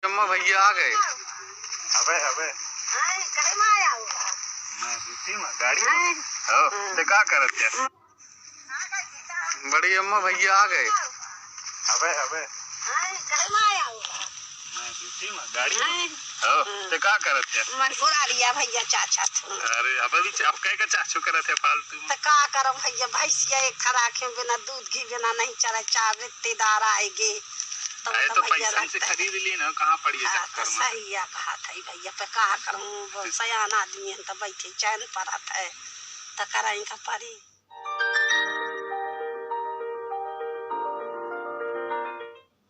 अम्मा भैया आ गए। अबे अबे कहीं में आया हुआ मैं दूसरी में गाड़ी में हो ते का करत है। बड़ी अम्मा भैया आ गए। अबे अबे कहीं में आया हुआ मैं दूसरी में गाड़ी में हो ते का करत है। मन बुला लिया भैया चाचा तू। अरे अबे भी अब कहे का चाचू करत है फालतू में। तो का करम भैया भैंसिया एक खराखे बिना दूध घी बिना नहीं चला चार रिश्तेदार आएंगे तो पैसा से खरीद ली ना कहाँ पड़ी है चक्कर में। सही है कहा था भैया पे कहा करूँ सयान आदमी है तो बैठे चैन पड़ा है तो कराई का परी।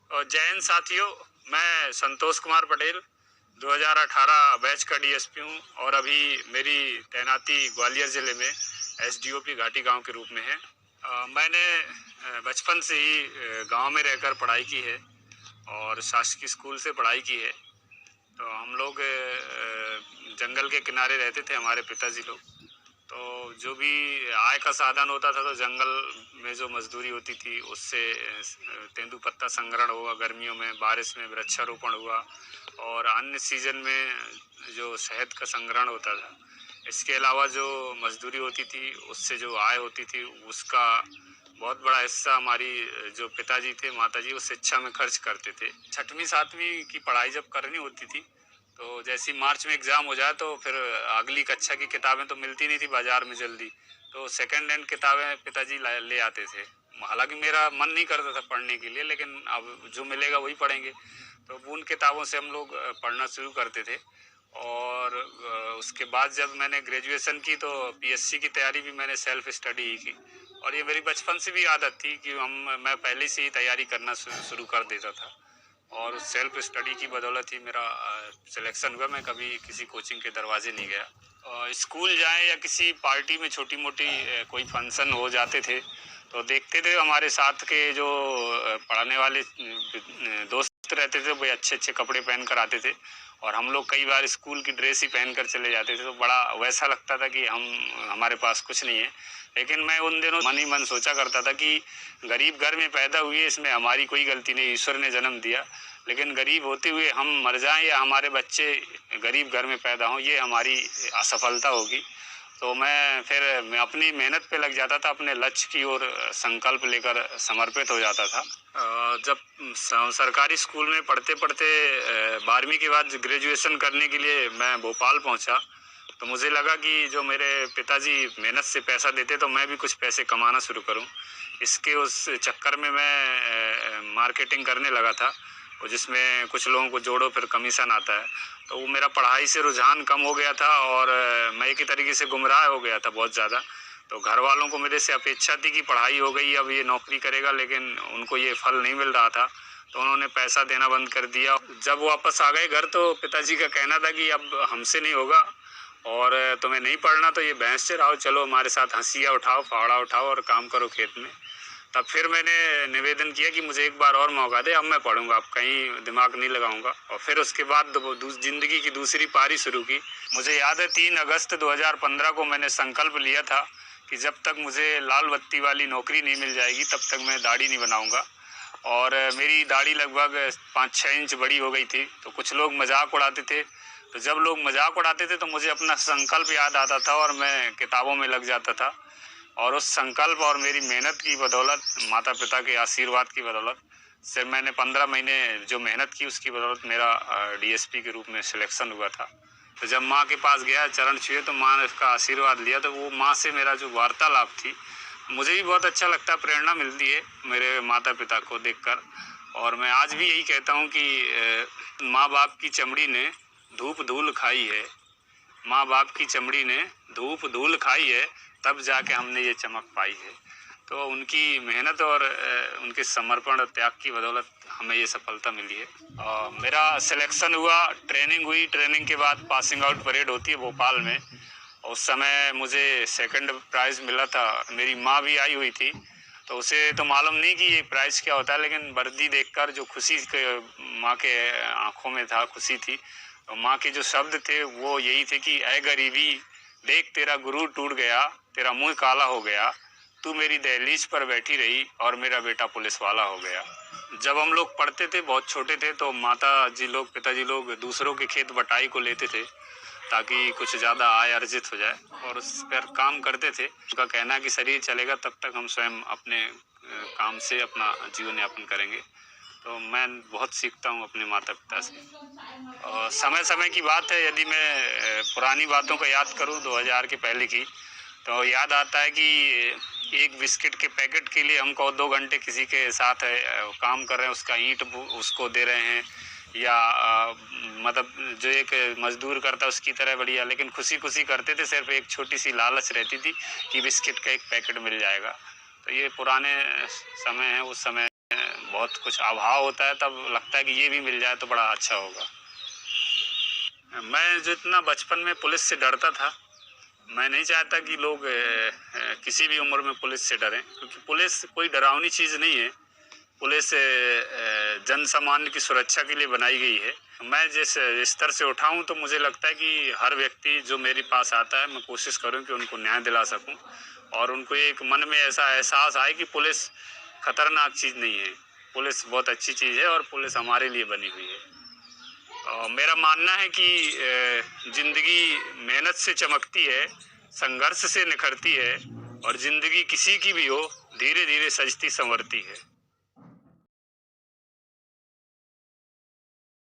और जैन साथियों, मैं संतोष कुमार पटेल 2018 बैच का डीएसपी हूँ और अभी मेरी तैनाती ग्वालियर ज़िले में एसडीओपी घाटी गांव के रूप में है। मैंने बचपन से ही गांव में रहकर पढ़ाई की है और शासकीय स्कूल से पढ़ाई की है। तो हम लोग जंगल के किनारे रहते थे, हमारे पिताजी लोग। तो जो भी आय का साधन होता था तो जंगल में जो मजदूरी होती थी उससे तेंदुपत्ता संग्रहण हुआ, गर्मियों में बारिश में वृक्षारोपण हुआ और अन्य सीजन में जो शहद का संग्रहण होता था। इसके अलावा जो मजदूरी होती थी उससे जो आय होती थी उसका बहुत बड़ा हिस्सा हमारी जो पिताजी थे, माताजी, वो शिक्षा में खर्च करते थे। 6वीं 7वीं की पढ़ाई जब करनी होती थी तो जैसे मार्च में एग्ज़ाम हो जाए तो फिर अगली कक्षा की किताबें तो मिलती नहीं थी बाज़ार में जल्दी, तो सेकेंड हैंड किताबें पिताजी ले आते थे। हालांकि मेरा मन नहीं करता था पढ़ने के लिए, लेकिन अब जो मिलेगा वही पढ़ेंगे, तो उन किताबों से हम लोग पढ़ना शुरू करते थे। और उसके बाद जब मैंने ग्रेजुएशन की तो पीएससी की तैयारी भी मैंने सेल्फ स्टडी ही की। और ये मेरी बचपन से भी आदत थी कि मैं पहले से ही तैयारी करना शुरू कर देता था और सेल्फ स्टडी की बदौलत ही मेरा सिलेक्शन हुआ। मैं कभी किसी कोचिंग के दरवाजे नहीं गया। स्कूल जाएं या किसी पार्टी में छोटी मोटी कोई फंक्शन हो जाते थे तो देखते थे हमारे साथ के जो पढ़ाने वाले दोस्त रहते थे वो अच्छे अच्छे कपड़े पहन कर आते थे और हम लोग कई बार स्कूल की ड्रेस ही पहन कर चले जाते थे। तो बड़ा वैसा लगता था कि हमारे पास कुछ नहीं है। लेकिन मैं उन दिनों मन ही मन सोचा करता था कि गरीब घर में पैदा हुए, इसमें हमारी कोई गलती नहीं, ईश्वर ने जन्म दिया। लेकिन गरीब होते हुए हम मर जाएं या हमारे बच्चे गरीब घर में पैदा हों, ये हमारी असफलता होगी। तो मैं अपनी मेहनत पे लग जाता था, अपने लक्ष्य की ओर संकल्प लेकर समर्पित हो जाता था। जब सरकारी स्कूल में पढ़ते पढ़ते 12वीं के बाद ग्रेजुएशन करने के लिए मैं भोपाल पहुंचा तो मुझे लगा कि जो मेरे पिताजी मेहनत से पैसा देते तो मैं भी कुछ पैसे कमाना शुरू करूं। उस चक्कर में मैं मार्केटिंग करने लगा था, जिसमें कुछ लोगों को जोड़ो फिर कमीशन आता है। तो वो मेरा पढ़ाई से रुझान कम हो गया था और मैं एक तरीके से गुमराह हो गया था बहुत ज़्यादा। तो घर वालों को मेरे से अपेक्षा थी कि पढ़ाई हो गई, अब ये नौकरी करेगा, लेकिन उनको ये फल नहीं मिल रहा था तो उन्होंने पैसा देना बंद कर दिया। जब वापस आ गए घर तो पिताजी का कहना था कि अब हमसे नहीं होगा और तुम्हें नहीं पढ़ना तो ये भैंस चराओ, चलो हमारे साथ हंसिया उठाओ, फावड़ा उठाओ और काम करो खेत में। तब फिर मैंने निवेदन किया कि मुझे एक बार और मौका दे, अब मैं पढ़ूंगा, अब कहीं दिमाग नहीं लगाऊंगा। और फिर उसके बाद ज़िंदगी की दूसरी पारी शुरू की। मुझे याद है 3 अगस्त 2015 को मैंने संकल्प लिया था कि जब तक मुझे लाल बत्ती वाली नौकरी नहीं मिल जाएगी तब तक मैं दाढ़ी नहीं बनाऊंगा। और मेरी दाढ़ी लगभग 5-6 इंच बड़ी हो गई थी। तो कुछ लोग मजाक उड़ाते थे, तो जब लोग मजाक उड़ाते थे तो मुझे अपना संकल्प याद आता था और मैं किताबों में लग जाता था। और उस संकल्प और मेरी मेहनत की बदौलत, माता पिता के आशीर्वाद की बदौलत से मैंने 15 महीने जो मेहनत की उसकी बदौलत मेरा डीएसपी के रूप में सिलेक्शन हुआ था। तो जब माँ के पास गया, चरण छुए, तो माँ ने उसका आशीर्वाद लिया। तो वो माँ से मेरा जो वार्तालाप थी मुझे भी बहुत अच्छा लगता, प्रेरणा मिलती है मेरे माता पिता को देखकर। और मैं आज भी यही कहता हूँ कि माँ बाप की चमड़ी ने धूप धूल खाई है, माँ बाप की चमड़ी ने धूप धूल खाई है, तब जाके हमने ये चमक पाई है। तो उनकी मेहनत और उनके समर्पण और त्याग की बदौलत हमें ये सफलता मिली है। मेरा सिलेक्शन हुआ, ट्रेनिंग हुई, ट्रेनिंग के बाद पासिंग आउट परेड होती है भोपाल में। उस समय मुझे सेकंड प्राइज़ मिला था। मेरी माँ भी आई हुई थी, तो उसे तो मालूम नहीं कि ये प्राइज़ क्या होता है, लेकिन वर्दी देखकर जो खुशी माँ के आंखों में था, खुशी थी। तो माँ के जो शब्द थे वो यही थे कि ऐ गरीबी देख तेरा गुरूर टूट गया, तेरा मुँह काला हो गया, तू मेरी दहलीज पर बैठी रही और मेरा बेटा पुलिस वाला हो गया। जब हम लोग पढ़ते थे, बहुत छोटे थे, तो माता जी लोग, पिताजी लोग दूसरों के खेत बटाई को लेते थे ताकि कुछ ज़्यादा आय अर्जित हो जाए और उस पर काम करते थे। उनका कहना है कि शरीर चलेगा तब तक हम स्वयं अपने काम से अपना जीवन यापन करेंगे। तो मैं बहुत सीखता हूँ अपने माता पिता से। और समय समय की बात है, यदि मैं पुरानी बातों को याद करूँ 2000 के पहले की, तो याद आता है कि एक बिस्किट के पैकेट के लिए हमको 2 घंटे किसी के साथ काम कर रहे हैं, उसका ईंट उसको दे रहे हैं, या मतलब जो एक मजदूर करता है उसकी तरह बढ़िया, लेकिन खुशी खुशी करते थे। सिर्फ एक छोटी सी लालच रहती थी कि बिस्किट का एक पैकेट मिल जाएगा। तो ये पुराने समय है, उस समय बहुत कुछ अभाव होता है, तब लगता है कि ये भी मिल जाए तो बड़ा अच्छा होगा। मैं जितना बचपन में पुलिस से डरता था, मैं नहीं चाहता कि लोग किसी भी उम्र में पुलिस से डरें, क्योंकि पुलिस कोई डरावनी चीज़ नहीं है। पुलिस जन सामान्य की सुरक्षा के लिए बनाई गई है। मैं जिस स्तर से उठा हूँ, तो मुझे लगता है कि हर व्यक्ति जो मेरे पास आता है, मैं कोशिश करूँ कि उनको न्याय दिला सकूँ और उनको एक मन में ऐसा एहसास आए कि पुलिस खतरनाक चीज़ नहीं है, पुलिस बहुत अच्छी चीज़ है और पुलिस हमारे लिए बनी हुई है। और मेरा मानना है कि ज़िंदगी मेहनत से चमकती है, संघर्ष से निखरती है, और ज़िंदगी किसी की भी हो, धीरे धीरे सजती संवरती है।